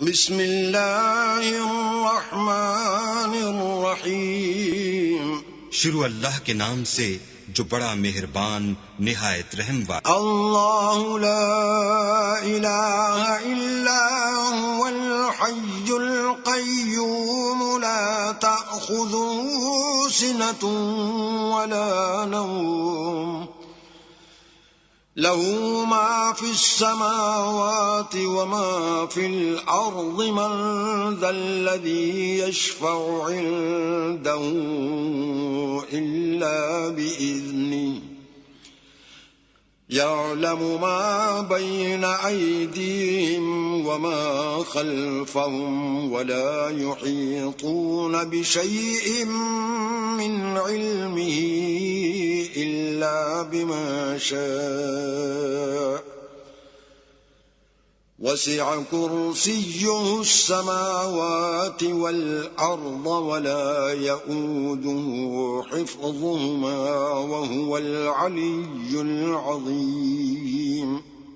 بسم الله الرحمن الرحیم شروع اللہ کے نام سے جو بڑا مہربان نہایت رحم والا۔ اللہ لا الہ الا هو الحی القیوم لا تأخذه سنة ولا نوم له ما في السماوات وما في الأرض من ذا الذي يشفع عنده إلا بإذنه يعلم ما بين أيديهم وما خلفهم ولا يحيطون بشيء من علمه إلا بما شاء وسع كرسيه السماوات والأرض ولا يؤوده حفظهما وهو العلي العظيم